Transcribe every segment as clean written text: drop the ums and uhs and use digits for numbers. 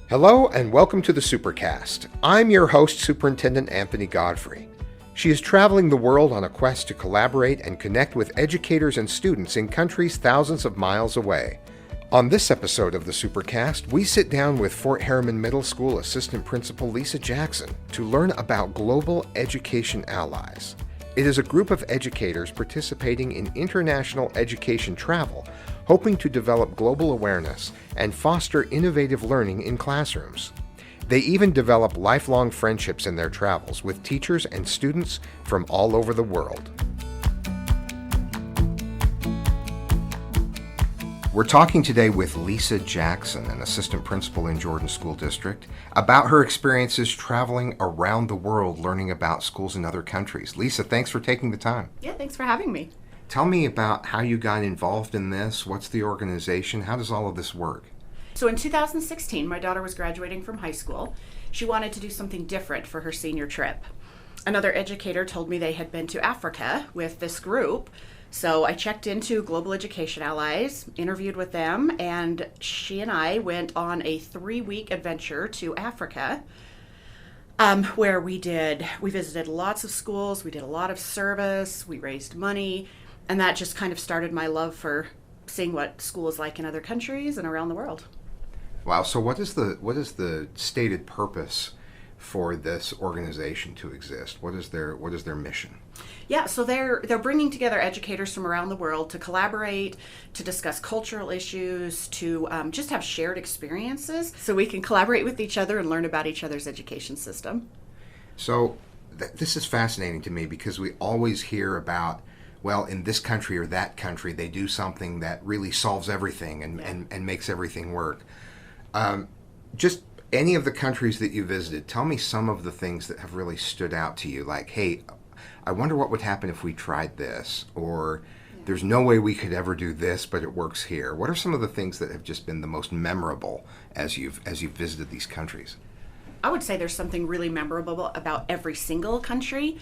Hello and welcome to the Supercast. I'm your host, Superintendent Anthony Godfrey. She is traveling the world on a quest to collaborate and connect with educators and students in countries thousands of miles away. On this episode of the Supercast, we sit down with Fort Herriman Middle School Assistant Principal Lisa Jackson to learn about Global Education Allies. It is a group of educators participating in international education travel, hoping to develop global awareness and foster innovative learning in classrooms. They even develop lifelong friendships in their travels with teachers and students from all over the world. We're talking today with Lisa Jackson, an assistant principal in Jordan School District, about her experiences traveling around the world learning about schools in other countries. Lisa, thanks for taking the time. Yeah, thanks for having me. Tell me about how you got involved in this. What's the organization? How does all of this work? So in 2016, my daughter was graduating from high school. She wanted to do something different for her senior trip. Another educator told me they had been to Africa with this group. So I checked into Global Education Allies, interviewed with them, and she and I went on a 3-week adventure to Africa, where we visited lots of schools, we did a lot of service, we raised money, and that just kind of started my love for seeing what school is like in other countries and around the world. Wow, so what is the stated purpose for this organization to exist? What is their mission? Yeah, so they're bringing together educators from around the world to collaborate, to discuss cultural issues, to just have shared experiences so we can collaborate with each other and learn about each other's education system. So this is fascinating to me because we always hear about, well, in this country or that country, they do something that really solves everything and makes everything work. Just any of the countries that you visited, tell me some of the things that have really stood out to you, like, hey, I wonder what would happen if we tried this, or there's no way we could ever do this, but it works here. What are some of the things that have just been the most memorable as you've visited these countries? I would say there's something really memorable about every single country.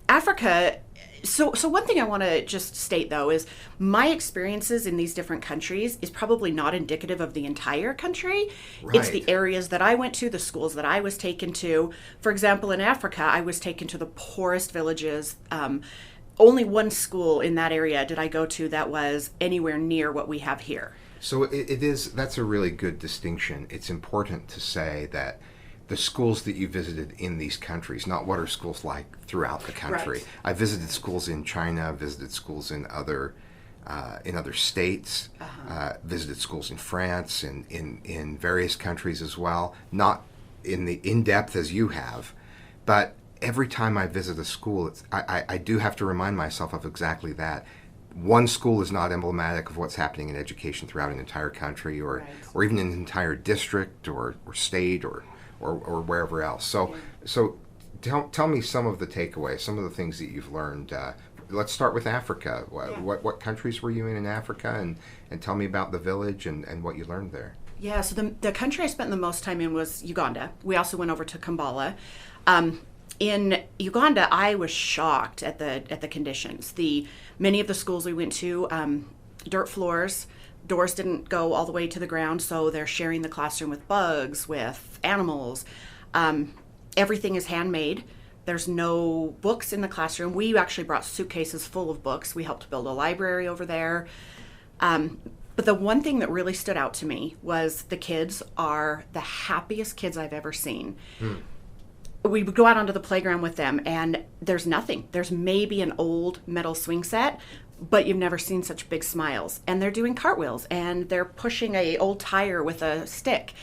Africa, so one thing I want to just state, though, is my experiences in these different countries is probably not indicative of the entire country. Right. It's the areas that I went to, the schools that I was taken to. For example, in Africa, I was taken to the poorest villages. Only one school in that area did I go to that was anywhere near what we have here. So that's a really good distinction. It's important to say that the schools that you visited in these countries, not what are schools like throughout the country. Right. I visited schools in China, visited schools in other states, visited schools in France, in various countries as well. Not in depth as you have, but every time I visit a school, I do have to remind myself of exactly that. One school is not emblematic of what's happening in education throughout an entire country, or even an entire district or state or wherever else. So tell me some of the takeaways, some of the things that you've learned. Let's start with Africa. What countries were you in Africa, and tell me about the village and what you learned there. Yeah, so the country I spent the most time in was Uganda. We also went over to Kampala. In Uganda, I was shocked at the conditions. Many of the schools we went to, dirt floors. Doors didn't go all the way to the ground, so they're sharing the classroom with bugs, with animals. Everything is handmade. There's no books in the classroom. We actually brought suitcases full of books. We helped build a library over there. But the one thing that really stood out to me was the kids are the happiest kids I've ever seen. We would go out onto the playground with them, and there's nothing. There's maybe an old metal swing set, but you've never seen such big smiles. And they're doing cartwheels, and they're pushing a old tire with a stick.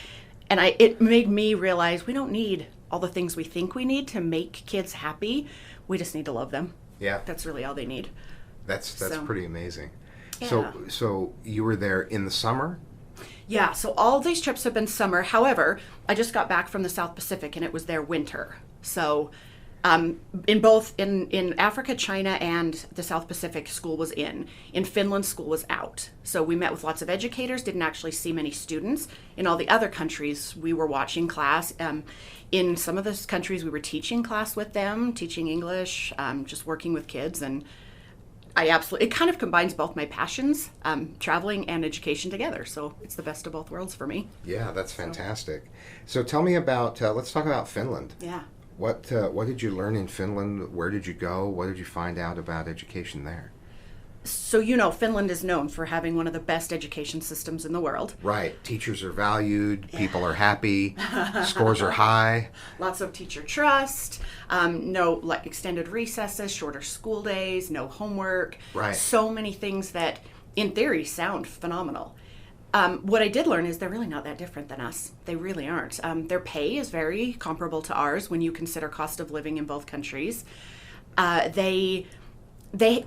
And it made me realize we don't need all the things we think we need to make kids happy. We just need to love them. Yeah. That's really all they need. That's pretty amazing. Yeah. So you were there in the summer? Yeah, so all these trips have been summer. However, I just got back from the South Pacific, and it was their winter. So in Africa, China, and the South Pacific, school was in. In Finland, school was out. So we met with lots of educators, didn't actually see many students. In all the other countries, we were watching class. In some of those countries, we were teaching class with them, teaching English, just working with kids. And I absolutely, it kind of combines both my passions, traveling and education together. So it's the best of both worlds for me. Yeah, that's fantastic. So tell me about, let's talk about Finland. Yeah. What did you learn in Finland? Where did you go? What did you find out about education there? So, Finland is known for having one of the best education systems in the world. Right. Teachers are valued. People are happy. Scores are high. Lots of teacher trust. No extended recesses, shorter school days, no homework. Right. So many things that, in theory, sound phenomenal. What I did learn is they're really not that different than us. They really aren't. Their pay is very comparable to ours when you consider cost of living in both countries.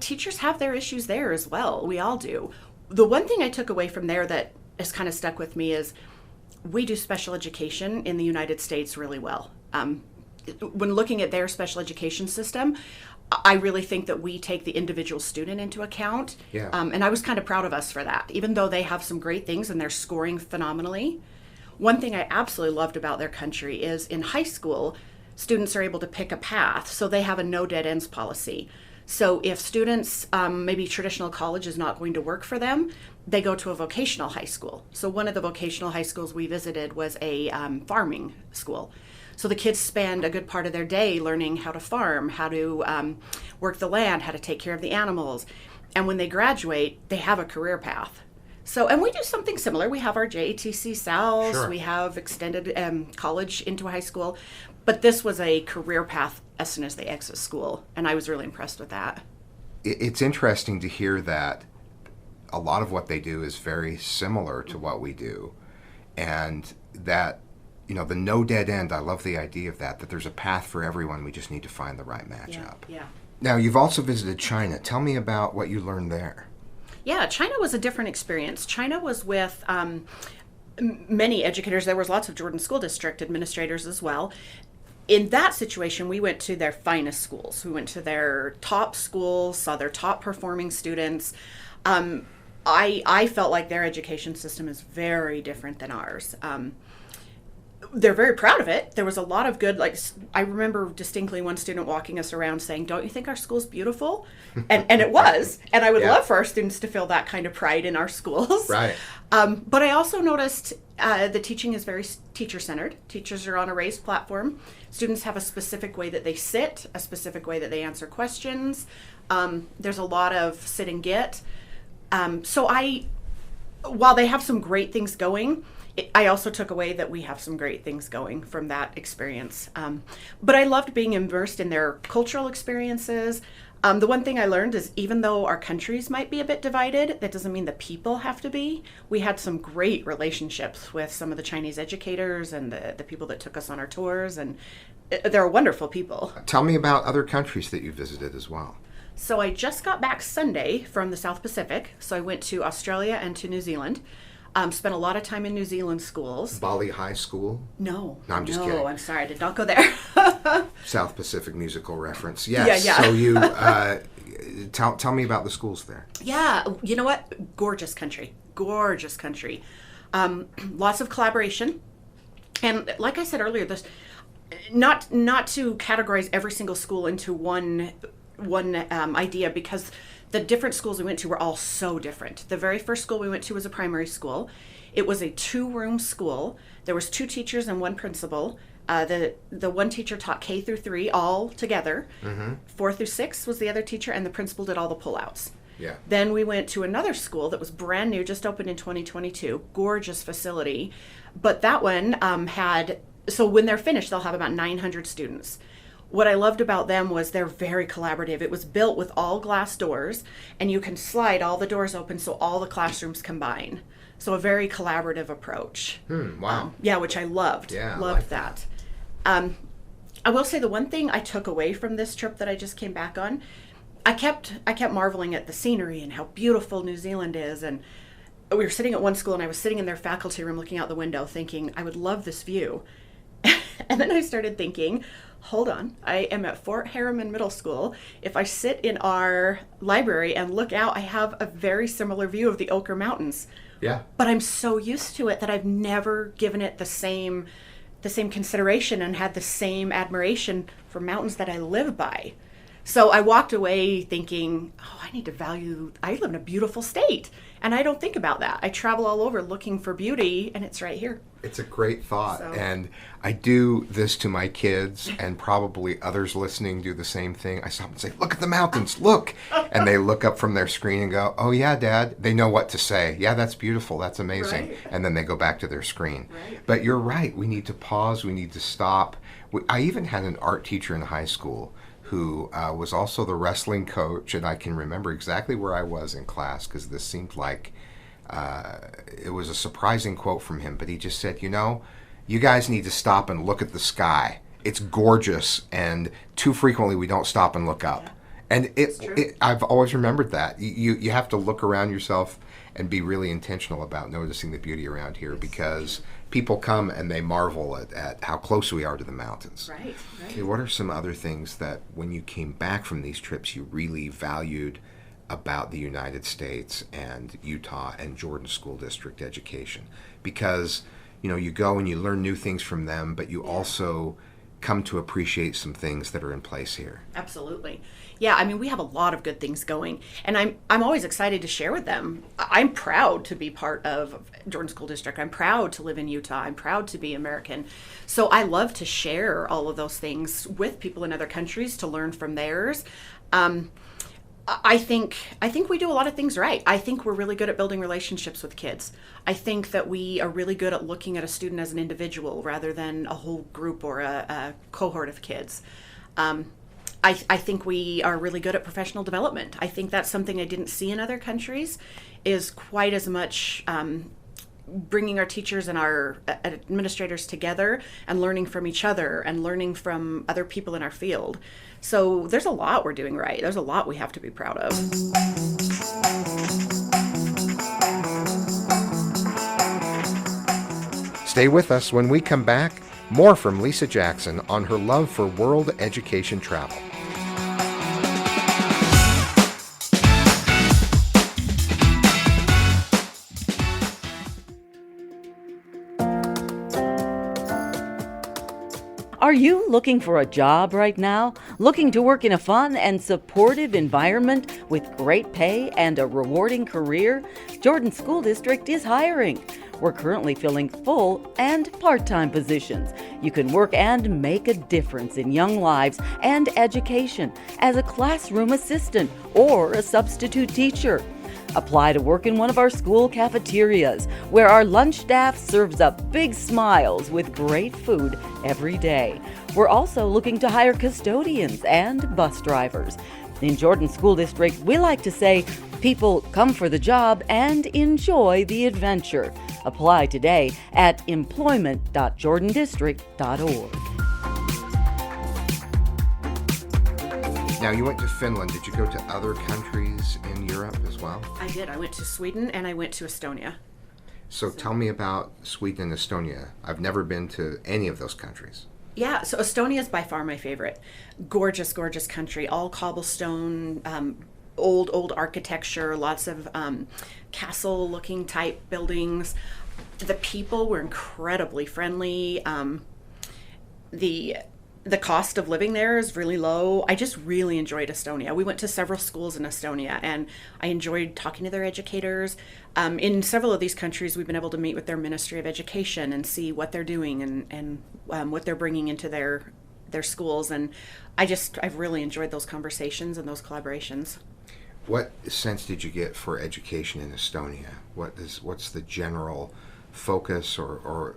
Teachers have their issues there as well. We all do. The one thing I took away from there that has kind of stuck with me is we do special education in the United States really well. When looking at their special education system, I really think that we take the individual student into account. Yeah. And I was kind of proud of us for that, even though they have some great things and they're scoring phenomenally. One thing I absolutely loved about their country is in high school, students are able to pick a path. So they have a no dead ends policy. So if students, maybe traditional college is not going to work for them, they go to a vocational high school. So one of the vocational high schools we visited was a farming school. So the kids spend a good part of their day learning how to farm, how to work the land, how to take care of the animals. And when they graduate, they have a career path. So, and we do something similar. We have our JATC SALs, Sure. We have extended college into high school. But this was a career path as soon as they exit school, and I was really impressed with that. It's interesting to hear that a lot of what they do is very similar to what we do, and that, the no dead end, I love the idea of that there's a path for everyone. We just need to find the right matchup. Yeah. Now, you've also visited China. Tell me about what you learned there. Yeah, China was a different experience. China was with many educators. There was lots of Jordan School District administrators as well. In that situation, we went to their finest schools. We went to their top schools, saw their top performing students. I felt like their education system is very different than ours. They're very proud of it. There was a lot of good, I remember distinctly one student walking us around saying, "Don't you think our school's beautiful?" And it was. And I would love for our students to feel that kind of pride in our schools. Right. But I also noticed the teaching is very teacher-centered. Teachers are on a raised platform. Students have a specific way that they sit, a specific way that they answer questions. There's a lot of sit and get. While they have some great things going, I also took away that we have some great things going from that experience. But I loved being immersed in their cultural experiences. The one thing I learned is even though our countries might be a bit divided, that doesn't mean the people have to be. We had some great relationships with some of the Chinese educators and the people that took us on our tours, and they're wonderful people. Tell me about other countries that you visited as well. So I just got back Sunday from the South Pacific. So I went to Australia and to New Zealand. Spent a lot of time in New Zealand schools. Bali High School? No, I'm just kidding. No, I'm sorry, I did not go there. South Pacific musical reference. Yes. Yeah. So you tell me about the schools there. Yeah, you know what? Gorgeous country. Gorgeous country. Lots of collaboration. And like I said earlier, this not to categorize every single school into one idea, because the different schools we went to were all so different. The very first school we went to was a primary school. It was a 2-room school. There was 2 teachers and 1 principal. The one teacher taught K through 3 all together. Mm-hmm. 4 through 6 was the other teacher, and the principal did all the pullouts. Yeah. Then we went to another school that was brand new, just opened in 2022. Gorgeous facility. But that one so when they're finished, they'll have about 900 students. What I loved about them was they're very collaborative. It was built with all glass doors, and you can slide all the doors open so all the classrooms combine. So a very collaborative approach. Wow. Which I loved. Yeah, loved that. I will say the one thing I took away from this trip that I just came back on, I kept marveling at the scenery and how beautiful New Zealand is. And we were sitting at one school, and I was sitting in their faculty room looking out the window thinking, I would love this view. And then I started thinking, hold on, I am at Fort Herriman Middle School. If I sit in our library and look out, I have a very similar view of the Ochre Mountains. Yeah. But I'm so used to it that I've never given it the same consideration and had the same admiration for mountains that I live by. So I walked away thinking, oh, I live in a beautiful state. And I don't think about that. I travel all over looking for beauty, and it's right here. It's a great thought. So. And I do this to my kids, and probably others listening do the same thing. I stop and say, look at the mountains, look. And they look up from their screen and go, oh, yeah, Dad. They know what to say. Yeah, that's beautiful. That's amazing. Right. And then they go back to their screen. Right. But you're right. We need to pause. We need to stop. I even had an art teacher in high school who was also the wrestling coach, and I can remember exactly where I was in class because this seemed like it was a surprising quote from him, but he just said, you guys need to stop and look at the sky. It's gorgeous, and too frequently we don't stop and look up. Yeah. And I've always remembered that. You have to look around yourself and be really intentional about noticing the beauty around here, because people come and they marvel at how close we are to the mountains. Right. Okay, what are some other things that when you came back from these trips you really valued about the United States and Utah and Jordan School District education? Because, you go and you learn new things from them, but you also come to appreciate some things that are in place here. Absolutely. Yeah, I mean, we have a lot of good things going, and I'm always excited to share with them. I'm proud to be part of Jordan School District. I'm proud to live in Utah. I'm proud to be American. So I love to share all of those things with people in other countries to learn from theirs. I think we do a lot of things right. I think we're really good at building relationships with kids. I think that we are really good at looking at a student as an individual rather than a whole group or a cohort of kids. I think we are really good at professional development. I think that's something I didn't see in other countries, is quite as much bringing our teachers and our administrators together and learning from each other and learning from other people in our field. So there's a lot we're doing right. There's a lot we have to be proud of. Stay with us. When we come back, more from Lisa Jackson on her love for world education travel. Are you looking for a job right now? Looking to work in a fun and supportive environment with great pay and a rewarding career? Jordan School District is hiring. We're currently filling full and part-time positions. You can work and make a difference in young lives and education as a classroom assistant or a substitute teacher. Apply to work in one of our school cafeterias, where our lunch staff serves up big smiles with great food every day. We're also looking to hire custodians and bus drivers. In Jordan School District, we like to say, people come for the job and enjoy the adventure. Apply today at employment.jordandistrict.org. Now, you went to Finland. Did you go to other countries in Europe as well? I did. I went to Sweden and I went to Estonia. So tell me about Sweden and Estonia. I've never been to any of those countries. Yeah, so Estonia is by far my favorite. Gorgeous, gorgeous country. All cobblestone, old architecture, lots of castle-looking type buildings. The people were incredibly friendly. The cost of living there is really low. I just really enjoyed Estonia. We went to several schools in Estonia, and I enjoyed talking to their educators. In several of these countries, we've been able to meet with their Ministry of Education and see what they're doing and what they're bringing into their schools. And I've really enjoyed those conversations and those collaborations. What sense did you get for education in Estonia? What's the general focus, or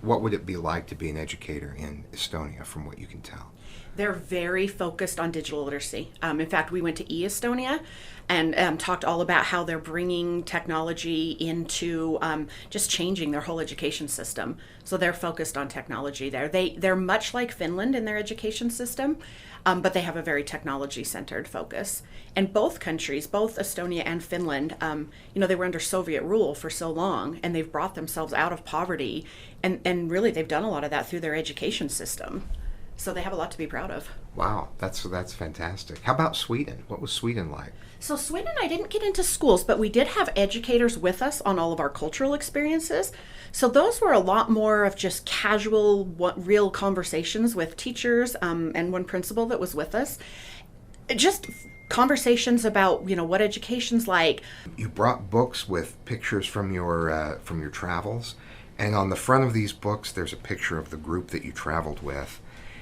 what would it be like to be an educator in Estonia from what you can tell? They're very focused on digital literacy. In fact, we went to eEstonia and talked all about how they're bringing technology into just changing their whole education system. So they're focused on technology there. They're much like Finland in their education system, but they have a very technology-centered focus. And both countries, both Estonia and Finland, they were under Soviet rule for so long, and they've brought themselves out of poverty, and really they've done a lot of that through their education system. So they have a lot to be proud of. Wow, that's fantastic. How about Sweden? What was Sweden like? So Sweden, I didn't get into schools, but we did have educators with us on all of our cultural experiences. So those were a lot more of just casual, real conversations with teachers, and one principal that was with us. Just conversations about, what education's like. You brought books with pictures from your travels, and on the front of these books, there's a picture of the group that you traveled with.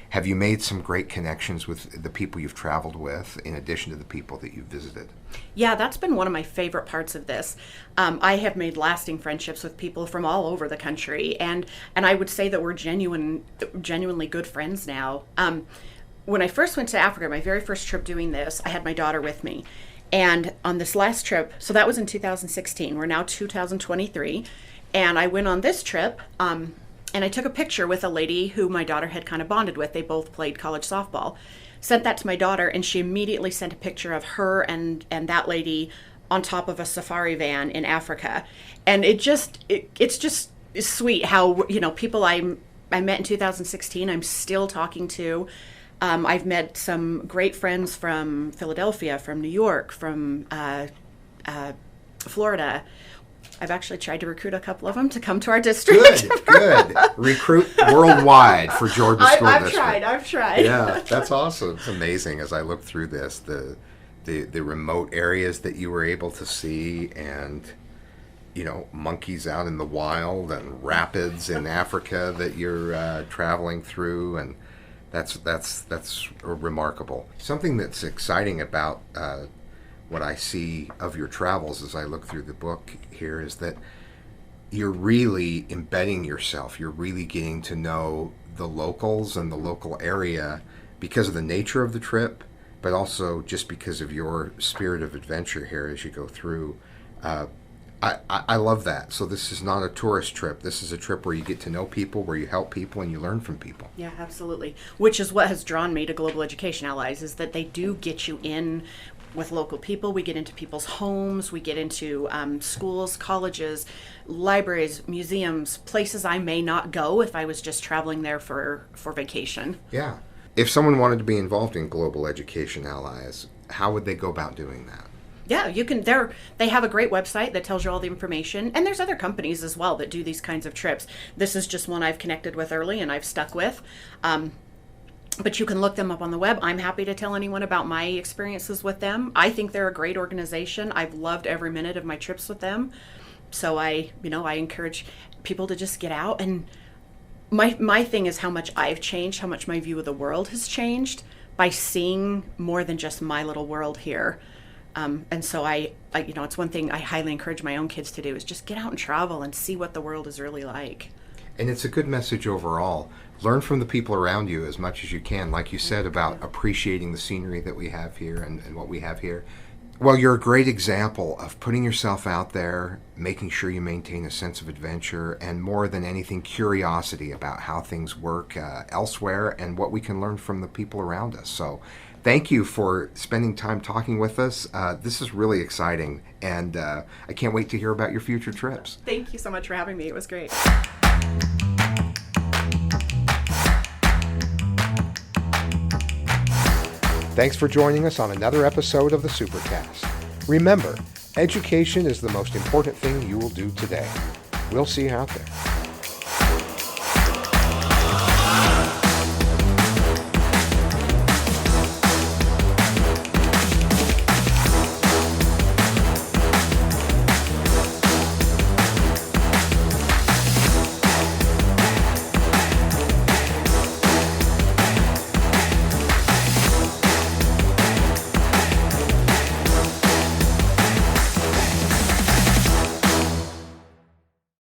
Have you made some great connections with the people you've traveled with, in addition to the people that you've visited? Yeah, that's been one of my favorite parts of this. I have made lasting friendships with people from all over the country, and I would say that we're genuinely good friends now. When I first went to Africa, my very first trip doing this, I had my daughter with me. And on this last trip, so that was in 2016, we're now 2023, and I went on this trip, and I took a picture with a lady who my daughter had kind of bonded with. They both played college softball. Sent that to my daughter, and she immediately sent a picture of her and that lady on top of a safari van in Africa. And it's just sweet how, people I met in 2016, I'm still talking to. I've met some great friends from Philadelphia, from New York, from Florida. I've actually tried to recruit a couple of them to come to our district. Good. Recruit worldwide for Jordan School District. I've tried. Yeah, that's awesome. It's amazing as I look through this, the remote areas that you were able to see, and monkeys out in the wild, and rapids in Africa that you're traveling through, and that's remarkable. Something that's exciting about what I see of your travels as I look through the book here is that you're really embedding yourself. You're really getting to know the locals and the local area because of the nature of the trip, but also just because of your spirit of adventure here as you go through. I love that. So this is not a tourist trip. This is a trip where you get to know people, where you help people, and you learn from people. Yeah, absolutely. Which is what has drawn me to Global Education Allies, is that they do get you in with local people. We get into people's homes. We get into schools, colleges, libraries, museums, places I may not go if I was just traveling there for vacation. Yeah. If someone wanted to be involved in Global Education Allies, how would they go about doing that? Yeah, you can. They have a great website that tells you all the information, and there's other companies as well that do these kinds of trips. This is just one I've connected with early and I've stuck with. But you can look them up on the web. I'm happy to tell anyone about my experiences with them. I think they're a great organization. I've loved every minute of my trips with them. So I encourage people to just get out. And my thing is how much I've changed, how much my view of the world has changed by seeing more than just my little world here. And so I it's one thing I highly encourage my own kids to do, is just get out and travel and see what the world is really like. And it's a good message overall. Learn from the people around you as much as you can, like you said, about appreciating the scenery that we have here and what we have here. Well, you're a great example of putting yourself out there, making sure you maintain a sense of adventure, and more than anything, curiosity about how things work elsewhere and what we can learn from the people around us. So thank you for spending time talking with us. This is really exciting, and I can't wait to hear about your future trips. Thank you so much for having me. It was great. Thanks for joining us on another episode of the Supercast. Remember, education is the most important thing you will do today. We'll see you out there.